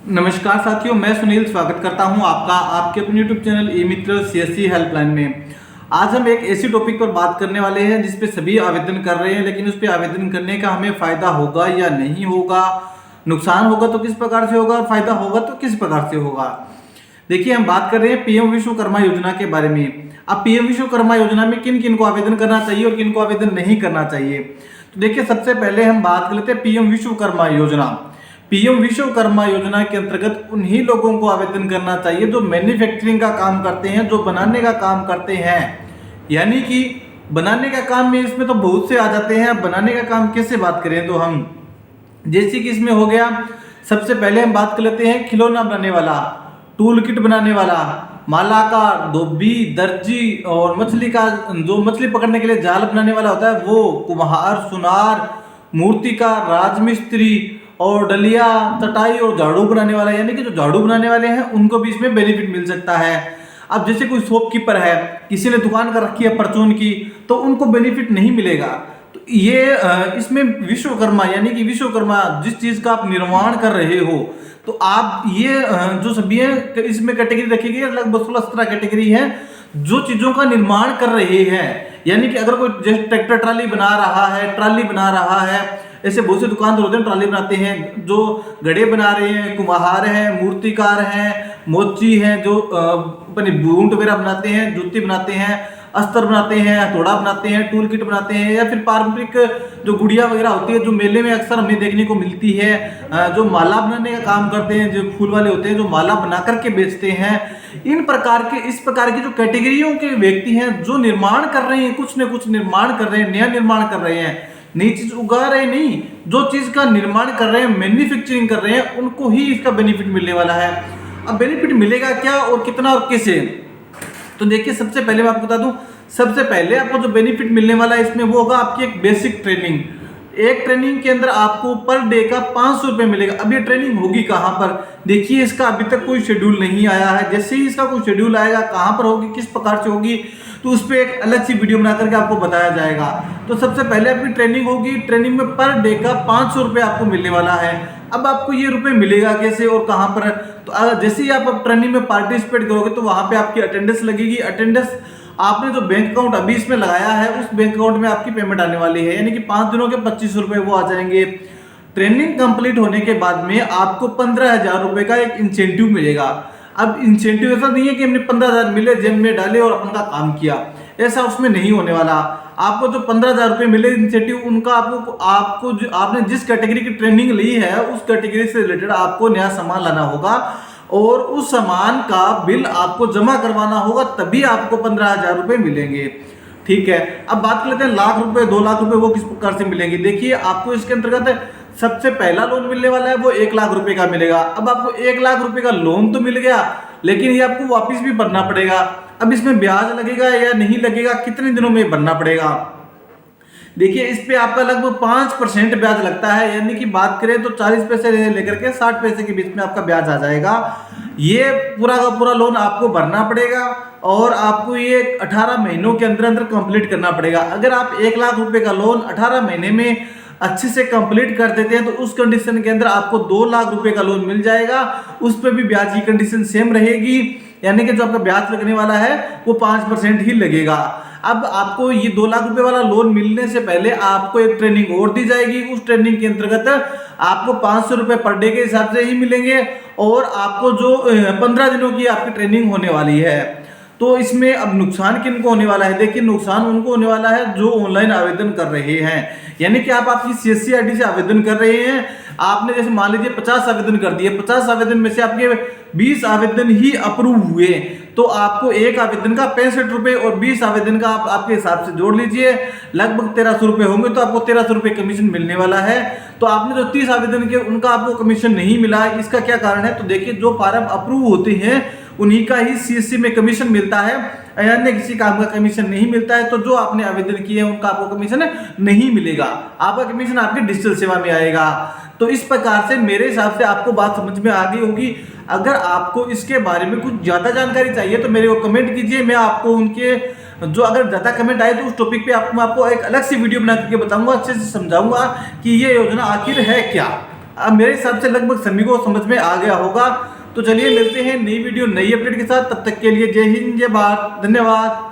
नमस्कार साथियों, मैं सुनील स्वागत करता हूं आपका आपके अपने YouTube चैनल ई मित्र सीएससी हेल्पलाइन में। आज हम एक ऐसी टॉपिक पर बात करने वाले हैं जिस पे सभी आवेदन कर रहे हैं, लेकिन उस पर आवेदन करने का हमें फायदा होगा या नहीं होगा, नुकसान होगा तो किस प्रकार से होगा और फायदा होगा तो किस प्रकार से होगा। देखिए, हम बात कर रहे हैं पीएम विश्वकर्मा योजना के बारे में। अब पीएम विश्वकर्मा योजना में किन किन को आवेदन करना चाहिए और किन को आवेदन नहीं करना चाहिए। तो देखिए, सबसे पहले हम बात कर लेते हैं पीएम विश्वकर्मा योजना। पीएम विश्वकर्मा योजना के अंतर्गत उन्हीं लोगों को आवेदन करना चाहिए जो मैन्युफैक्चरिंग का काम करते हैं, जो बनाने का काम करते हैं। यानी कि बनाने का काम में इसमें तो बहुत से आ जाते हैं। बनाने का काम कैसे बात करें तो हम जैसे कि इसमें हो गया, सबसे पहले हम बात कर लेते हैं खिलौना बनाने वाला, टूल किट बनाने वाला, मालाकार, धोबी, दर्जी और मछली का जो मछली पकड़ने के लिए जाल बनाने वाला होता है वो, कुम्हार, सुनार, मूर्तिकार, राजमिस्त्री और डलिया, चटाई और झाड़ू बनाने वाला, यानी कि जो झाड़ू बनाने वाले हैं उनको भी इसमें बेनिफिट मिल सकता है। अब जैसे कोई शॉपकीपर है, किसी ने दुकान कर रखी है परचून की, तो उनको बेनिफिट नहीं मिलेगा। तो ये इसमें विश्वकर्मा यानी कि विश्वकर्मा जिस चीज का आप निर्माण कर रहे हो, तो आप ये जो सभी है इसमें कैटेगरी रखी गई है, लगभग 16-17 कैटेगरी है जो चीजों का निर्माण कर रहे हैं। यानी कि अगर कोई जैसे ट्रैक्टर ट्राली बना रहा है, ट्राली बना रहा है, ऐसे बहुत से दुकानदार होते हैं ट्राली बनाते हैं, जो घड़े बना रहे हैं, कुम्हार हैं, मूर्तिकार हैं, मोची हैं, जो अपनी बूट वगैरह बनाते हैं, जूती बनाते हैं, अस्तर बनाते हैं, हथौड़ा बनाते हैं, टूल किट बनाते हैं, या फिर पारंपरिक जो गुड़िया वगैरह होती है जो मेले में अक्सर हमें देखने को मिलती है, जो माला बनाने का काम करते हैं, जो फूल वाले होते हैं जो माला बना करके बेचते हैं। इन प्रकार के इस प्रकार की जो कैटेगरियों के व्यक्ति हैं जो निर्माण कर रहे हैं, कुछ न कुछ निर्माण कर रहे हैं, नया निर्माण कर रहे हैं, नई चीज उगा रहे नहीं, जो चीज का निर्माण कर रहे हैं, मैन्युफैक्चरिंग कर रहे हैं, उनको ही इसका बेनिफिट मिलने वाला है। अब बेनिफिट मिलेगा क्या और कितना और कैसे, तो देखिए, सबसे पहले मैं आपको बता दूं, सबसे पहले आपको जो बेनिफिट मिलने वाला है इसमें वो होगा आपकी एक बेसिक ट्रेनिंग। एक ट्रेनिंग के अंदर आपको पर डे का 500 रुपये मिलेगा। अब ये ट्रेनिंग होगी कहाँ पर, देखिए इसका अभी तक कोई शेड्यूल नहीं आया है। जैसे ही इसका कोई शेड्यूल आएगा, कहाँ पर होगी, किस प्रकार से होगी, तो उस पर एक अलग सी वीडियो बना करके आपको बताया जाएगा। तो सबसे पहले आपकी ट्रेनिंग होगी, ट्रेनिंग में पर डे का 500 रुपये आपको मिलने वाला है। अब आपको ये रुपये मिलेगा कैसे और कहाँ पर, तो जैसे ही आप ट्रेनिंग में पार्टिसिपेट करोगे तो वहाँ पे आपकी अटेंडेंस लगेगी। अटेंडेंस आपने जो बैंक अकाउंट अभी इसमें लगाया है उस बैंक अकाउंट में आपकी पेमेंट आने वाली है, यानी कि 5 दिनों के 25 रुपये वो आ जाएंगे। ट्रेनिंग कंप्लीट होने के बाद में आपको 15,000 रुपये का एक इंसेंटिव मिलेगा। अब इंसेंटिव ऐसा नहीं है कि हमने 15,000 मिले जेब में डाले और अपन का काम किया, ऐसा उसमें नहीं होने वाला। आपको जो 15,000 रुपये मिले इंसेंटिव, उनका आपको जो आपने जिस कैटेगरी की ट्रेनिंग ली है उस कैटेगरी से रिलेटेड आपको नया सामान लाना होगा और उस सामान का बिल आपको जमा करवाना होगा, तभी आपको 15,000 रुपये मिलेंगे। ठीक है, अब बात कर लेते हैं लाख रुपए 2 लाख रुपए वो किस प्रकार से मिलेंगे। देखिए, आपको इसके अंतर्गत सबसे पहला लोन मिलने वाला है वो 1 लाख रुपए का मिलेगा। अब आपको 1 लाख रुपए का लोन तो मिल गया, लेकिन ये आपको वापिस भी भरना पड़ेगा। अब इसमें ब्याज लगेगा या नहीं लगेगा, कितने दिनों में भरना पड़ेगा, देखिए इस पे आपका लगभग 5% ब्याज लगता है। यानी कि बात करें तो 40 पैसे लेकर के 60 पैसे के बीच में आपका ब्याज आ जाएगा। ये पूरा का पूरा लोन आपको भरना पड़ेगा और आपको ये 18 महीनों के अंदर अंदर कंप्लीट करना पड़ेगा। अगर आप 1 लाख रुपए का लोन 18 महीने में अच्छे से कंप्लीट कर देते हैं तो उस कंडीशन के अंदर आपको 2 लाख रुपए का लोन मिल जाएगा। उस पर भी ब्याज की कंडीशन सेम रहेगी, यानी कि जो आपका ब्याज लगने वाला है वो 5% ही लगेगा। अब आपको ये 2 लाख रुपए वाला लोन मिलने से पहले आपको एक ट्रेनिंग और दी जाएगी। उस ट्रेनिंग के अंतर्गत आपको 500 रुपए पर डे के हिसाब से ही मिलेंगे और आपको जो 15 दिनों की आपकी ट्रेनिंग होने वाली है। तो इसमें अब नुकसान किनको होने वाला है, देखिए नुकसान उनको होने वाला है जो ऑनलाइन आवेदन कर रहे हैं। यानी कि आप आपकी सीएससी आईडी से आवेदन कर रहे हैं, आपने जैसे मान लीजिए 50 आवेदन कर दिए, 50 आवेदन में से आपके 20 आवेदन ही अप्रूव हुए, तो आपको एक आवेदन का 65 रुपये और 20 आवेदन का आप आपके हिसाब से जोड़ लीजिए, लगभग 1300 रुपये होंगे, तो आपको 1300 रुपये कमीशन मिलने वाला है। तो आपने जो 30 आवेदन किए उनका आपको कमीशन नहीं मिला, इसका क्या कारण है, तो देखिए जो फार्म अप्रूव होते हैं उन्हीं का ही सीएससी में कमीशन मिलता है, अन्य किसी काम का कमीशन नहीं मिलता है। तो जो आपने आवेदन किए उनका आपको कमीशन नहीं मिलेगा, आपका कमीशन आपके डिजिटल सेवा में आएगा। तो इस प्रकार से मेरे हिसाब से आपको बात समझ में आ गई होगी। अगर आपको इसके बारे में कुछ ज्यादा जानकारी चाहिए तो मेरे को कमेंट कीजिए, मैं आपको उनके जो अगर ज्यादा कमेंट आए तो उस टॉपिक पे मैं आपको एक अलग सी वीडियो बना करके बताऊंगा, अच्छे से समझाऊंगा कि ये योजना आखिर है क्या। अब मेरे हिसाब से लगभग सभी को समझ में आ गया होगा। तो चलिए मिलते हैं नई वीडियो नई अपडेट के साथ, तब तक के लिए जय हिंद जय भारत, धन्यवाद।